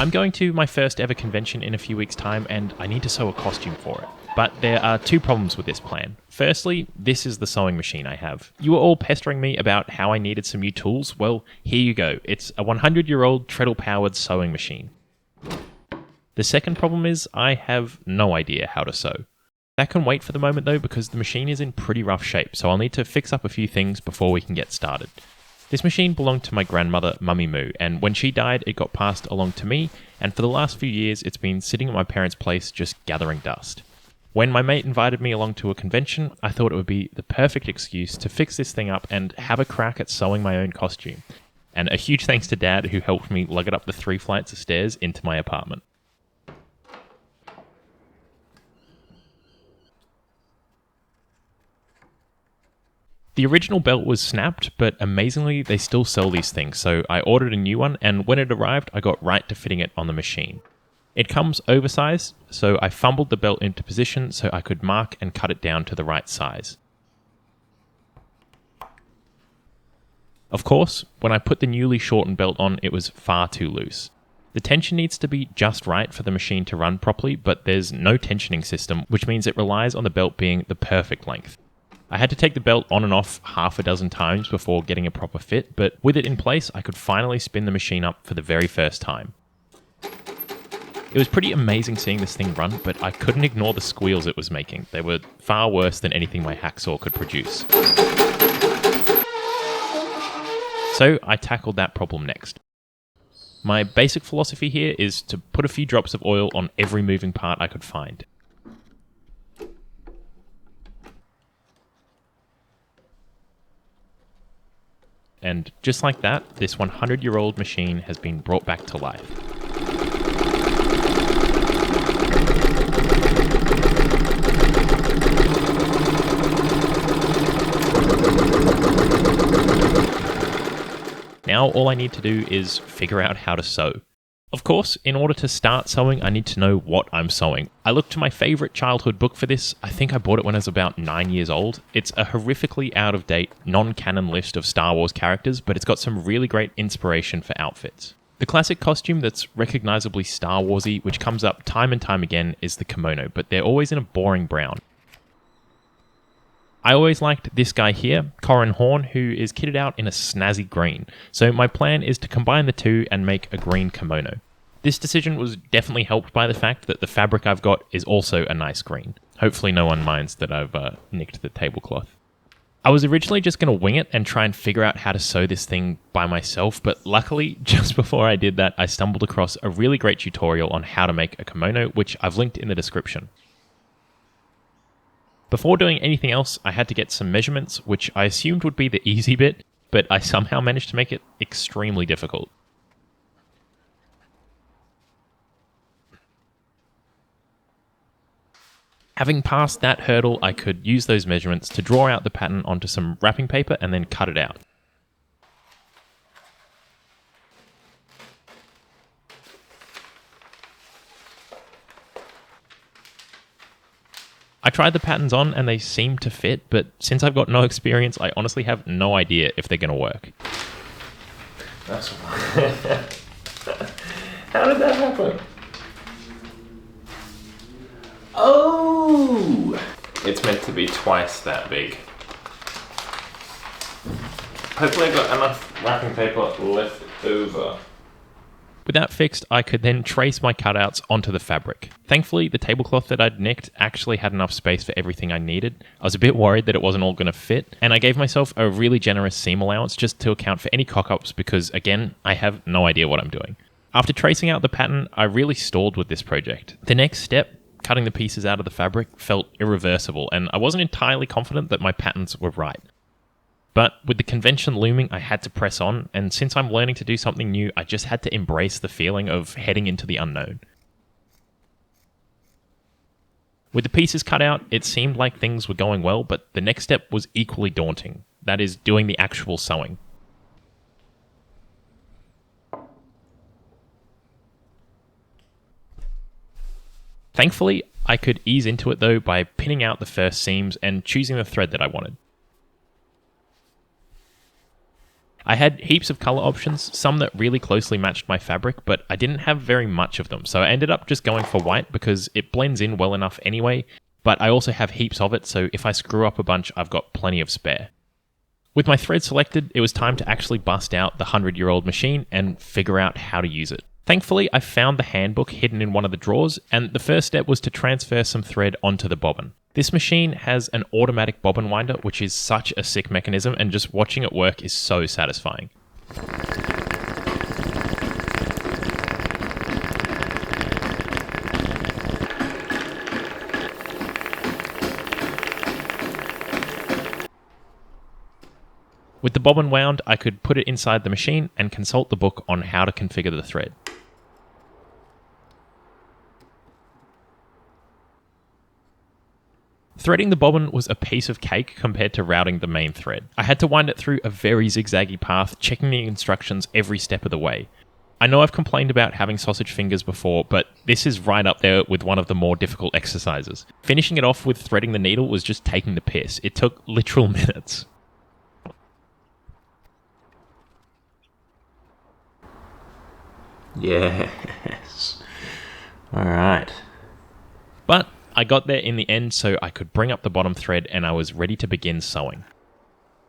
I'm going to my first ever convention in a few weeks' time, and I need to sew a costume for it. But there are two problems with this plan. Firstly, this is the sewing machine I have. You were all pestering me about how I needed some new tools. Well, here you go. It's a 100-year-old treadle-powered sewing machine. The second problem is I have no idea how to sew. That can wait for the moment though, because the machine is in pretty rough shape, so I'll need to fix up a few things before we can get started. This machine belonged to my grandmother, Mummy Moo, and when she died, it got passed along to me, and for the last few years, it's been sitting at my parents' place just gathering dust. When my mate invited me along to a convention, I thought it would be the perfect excuse to fix this thing up and have a crack at sewing my own costume. And a huge thanks to Dad, who helped me lug it up the 3 flights of stairs into my apartment. The original belt was snapped, but amazingly they still sell these things, so I ordered a new one, and when it arrived I got right to fitting it on the machine. It comes oversized, so I fumbled the belt into position so I could mark and cut it down to the right size. Of course, when I put the newly shortened belt on, it was far too loose. The tension needs to be just right for the machine to run properly, but there's no tensioning system, which means it relies on the belt being the perfect length. I had to take the belt on and off half a dozen times before getting a proper fit, but with it in place, I could finally spin the machine up for the very first time. It was pretty amazing seeing this thing run, but I couldn't ignore the squeals it was making. They were far worse than anything my hacksaw could produce. So I tackled that problem next. My basic philosophy here is to put a few drops of oil on every moving part I could find. And just like that, this 100-year-old machine has been brought back to life. Now all I need to do is figure out how to sew. Of course, in order to start sewing, I need to know what I'm sewing. I looked to my favourite childhood book for this. I think I bought it when I was about 9 years old. It's a horrifically out-of-date, non-canon list of Star Wars characters, but it's got some really great inspiration for outfits. The classic costume that's recognisably Star Warsy, which comes up time and time again, is the kimono, but they're always in a boring brown. I always liked this guy here, Corran Horn, who is kitted out in a snazzy green, so my plan is to combine the two and make a green kimono. This decision was definitely helped by the fact that the fabric I've got is also a nice green. Hopefully no one minds that I've nicked the tablecloth. I was originally just going to wing it and try and figure out how to sew this thing by myself, but luckily, just before I did that, I stumbled across a really great tutorial on how to make a kimono, which I've linked in the description. Before doing anything else, I had to get some measurements, which I assumed would be the easy bit, but I somehow managed to make it extremely difficult. Having passed that hurdle, I could use those measurements to draw out the pattern onto some wrapping paper and then cut it out. I tried the patterns on and they seemed to fit, but since I've got no experience, I honestly have no idea if they're going to work. That's How did that happen? Oh! It's meant to be twice that big. Hopefully I got enough wrapping paper left over. With that fixed, I could then trace my cutouts onto the fabric. Thankfully, the tablecloth that I'd nicked actually had enough space for everything I needed. I was a bit worried that it wasn't all going to fit, and I gave myself a really generous seam allowance just to account for any cock-ups because, again, I have no idea what I'm doing. After tracing out the pattern, I really stalled with this project. The next step, cutting the pieces out of the fabric, felt irreversible, and I wasn't entirely confident that my patterns were right. But with the convention looming, I had to press on, and since I'm learning to do something new, I just had to embrace the feeling of heading into the unknown. With the pieces cut out, it seemed like things were going well, but the next step was equally daunting. That is, doing the actual sewing. Thankfully, I could ease into it though by pinning out the first seams and choosing the thread that I wanted. I had heaps of color options, some that really closely matched my fabric, but I didn't have very much of them, so I ended up just going for white because it blends in well enough anyway, but I also have heaps of it, so if I screw up a bunch, I've got plenty of spare. With my thread selected, it was time to actually bust out the 100-year-old machine and figure out how to use it. Thankfully, I found the handbook hidden in one of the drawers, and the first step was to transfer some thread onto the bobbin. This machine has an automatic bobbin winder, which is such a sick mechanism, and just watching it work is so satisfying. With the bobbin wound, I could put it inside the machine and consult the book on how to configure the thread. Threading the bobbin was a piece of cake compared to routing the main thread. I had to wind it through a very zigzaggy path, checking the instructions every step of the way. I know I've complained about having sausage fingers before, but this is right up there with one of the more difficult exercises. Finishing it off with threading the needle was just taking the piss. It took literal minutes. Yes. Alright. But I got there in the end so I could bring up the bottom thread and I was ready to begin sewing.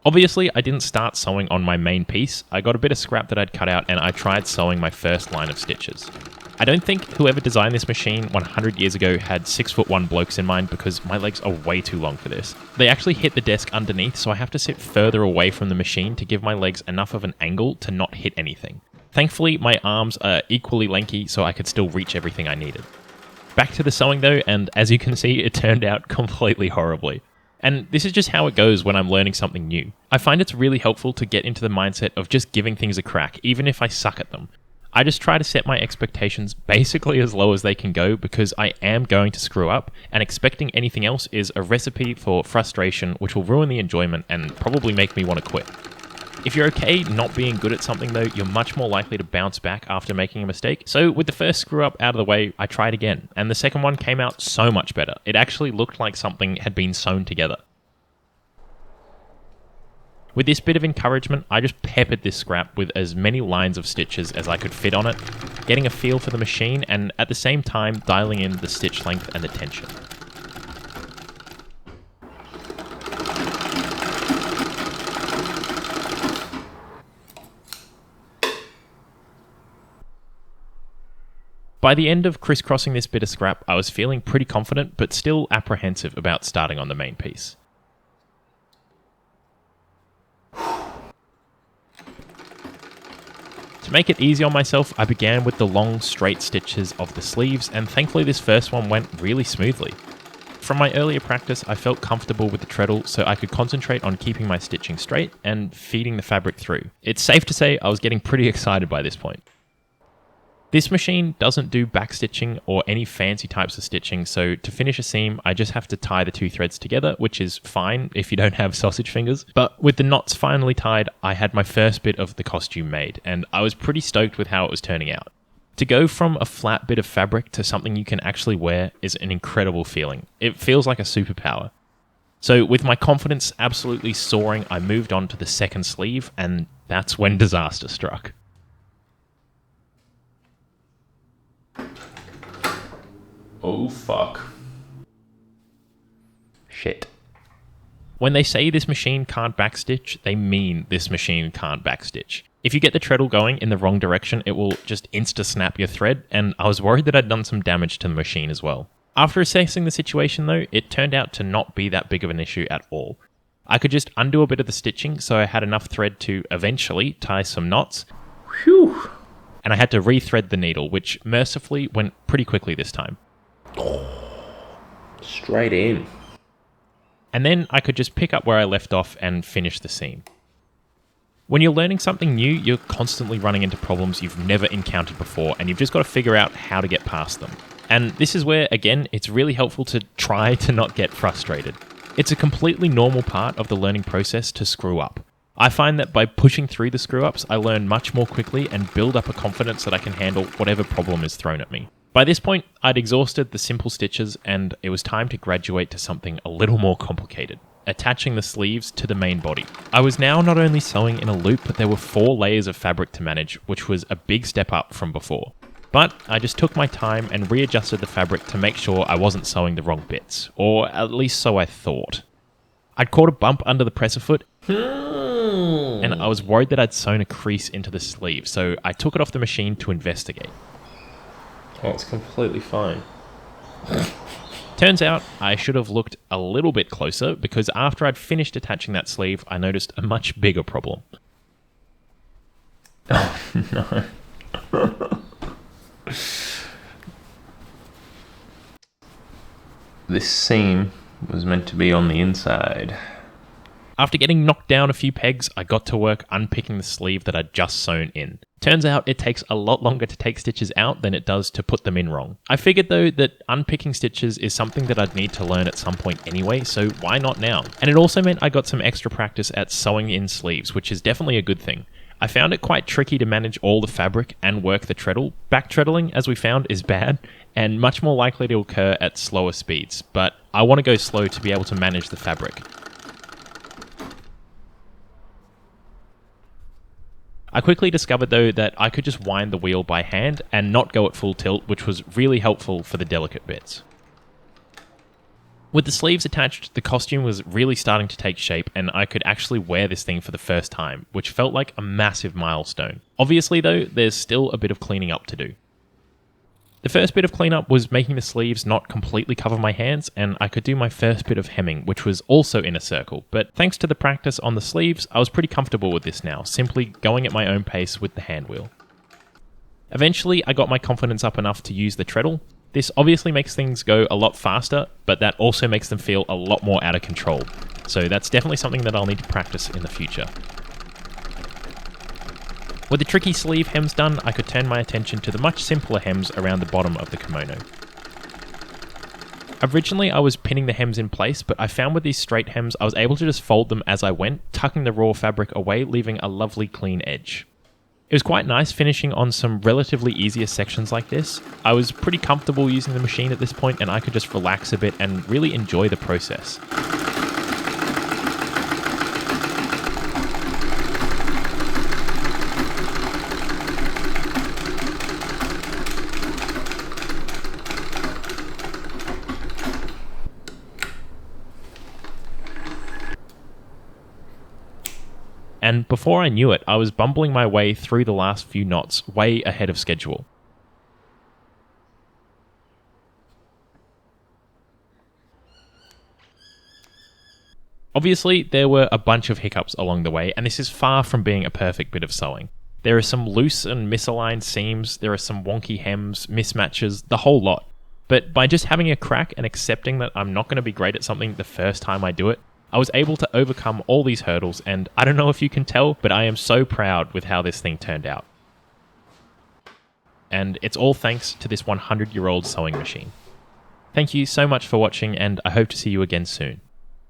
Obviously, I didn't start sewing on my main piece. I got a bit of scrap that I'd cut out and I tried sewing my first line of stitches. I don't think whoever designed this machine 100 years ago had 6'1" blokes in mind because my legs are way too long for this. They actually hit the desk underneath, so I have to sit further away from the machine to give my legs enough of an angle to not hit anything. Thankfully, my arms are equally lanky, so I could still reach everything I needed. Back to the sewing though, and as you can see, it turned out completely horribly. And this is just how it goes when I'm learning something new. I find it's really helpful to get into the mindset of just giving things a crack, even if I suck at them. I just try to set my expectations basically as low as they can go because I am going to screw up, and expecting anything else is a recipe for frustration which will ruin the enjoyment and probably make me want to quit. If you're okay not being good at something though, you're much more likely to bounce back after making a mistake. So with the first screw up out of the way, I tried again, and the second one came out so much better. It actually looked like something had been sewn together. With this bit of encouragement, I just peppered this scrap with as many lines of stitches as I could fit on it, getting a feel for the machine and at the same time dialing in the stitch length and the tension. By the end of crisscrossing this bit of scrap, I was feeling pretty confident, but still apprehensive about starting on the main piece. To make it easy on myself, I began with the long, straight stitches of the sleeves, and thankfully this first one went really smoothly. From my earlier practice, I felt comfortable with the treadle, so I could concentrate on keeping my stitching straight and feeding the fabric through. It's safe to say I was getting pretty excited by this point. This machine doesn't do backstitching or any fancy types of stitching, so to finish a seam, I just have to tie the two threads together, which is fine if you don't have sausage fingers. But with the knots finally tied, I had my first bit of the costume made, and I was pretty stoked with how it was turning out. To go from a flat bit of fabric to something you can actually wear is an incredible feeling. It feels like a superpower. So with my confidence absolutely soaring, I moved on to the second sleeve, and that's when disaster struck. Oh fuck. Shit. When they say this machine can't backstitch, they mean this machine can't backstitch. If you get the treadle going in the wrong direction, it will just insta-snap your thread, and I was worried that I'd done some damage to the machine as well. After assessing the situation though, it turned out to not be that big of an issue at all. I could just undo a bit of the stitching, so I had enough thread to eventually tie some knots. Whew. And I had to rethread the needle, which mercifully went pretty quickly this time. Straight in. And then I could just pick up where I left off and finish the seam. When you're learning something new, you're constantly running into problems you've never encountered before, and you've just got to figure out how to get past them. And this is where, again, it's really helpful to try to not get frustrated. It's a completely normal part of the learning process to screw up. I find that by pushing through the screw-ups, I learn much more quickly and build up a confidence that I can handle whatever problem is thrown at me. By this point, I'd exhausted the simple stitches and it was time to graduate to something a little more complicated. attaching the sleeves to the main body. I was now not only sewing in a loop, but there were 4 layers of fabric to manage, which was a big step up from before. But I just took my time and readjusted the fabric to make sure I wasn't sewing the wrong bits, or at least so I thought. I'd caught a bump under the presser foot, and I was worried that I'd sewn a crease into the sleeve, so I took it off the machine to investigate. Oh, it's completely fine. Turns out I should have looked a little bit closer, because after I'd finished attaching that sleeve, I noticed a much bigger problem. Oh, no. This seam was meant to be on the inside. After getting knocked down a few pegs, I got to work unpicking the sleeve that I'd just sewn in. Turns out it takes a lot longer to take stitches out than it does to put them in wrong. I figured though that unpicking stitches is something that I'd need to learn at some point anyway, so why not now? And it also meant I got some extra practice at sewing in sleeves, which is definitely a good thing. I found it quite tricky to manage all the fabric and work the treadle. Back treadling, as we found, is bad and much more likely to occur at slower speeds, but I want to go slow to be able to manage the fabric. I quickly discovered though that I could just wind the wheel by hand and not go at full tilt, which was really helpful for the delicate bits. With the sleeves attached, the costume was really starting to take shape and I could actually wear this thing for the first time, which felt like a massive milestone. Obviously though, there's still a bit of cleaning up to do. The first bit of cleanup was making the sleeves not completely cover my hands, and I could do my first bit of hemming, which was also in a circle, but thanks to the practice on the sleeves, I was pretty comfortable with this now, simply going at my own pace with the hand wheel. Eventually, I got my confidence up enough to use the treadle. This obviously makes things go a lot faster, but that also makes them feel a lot more out of control, so that's definitely something that I'll need to practice in the future. With the tricky sleeve hems done, I could turn my attention to the much simpler hems around the bottom of the kimono. Originally, I was pinning the hems in place, but I found with these straight hems, I was able to just fold them as I went, tucking the raw fabric away, leaving a lovely clean edge. It was quite nice finishing on some relatively easier sections like this. I was pretty comfortable using the machine at this point, and I could just relax a bit and really enjoy the process. And before I knew it, I was bumbling my way through the last few knots, way ahead of schedule. Obviously, there were a bunch of hiccups along the way, and this is far from being a perfect bit of sewing. There are some loose and misaligned seams, there are some wonky hems, mismatches, the whole lot. But by just having a crack and accepting that I'm not going to be great at something the first time I do it, I was able to overcome all these hurdles, and I don't know if you can tell, but I am so proud with how this thing turned out. And it's all thanks to this 100-year-old sewing machine. Thank you so much for watching, and I hope to see you again soon.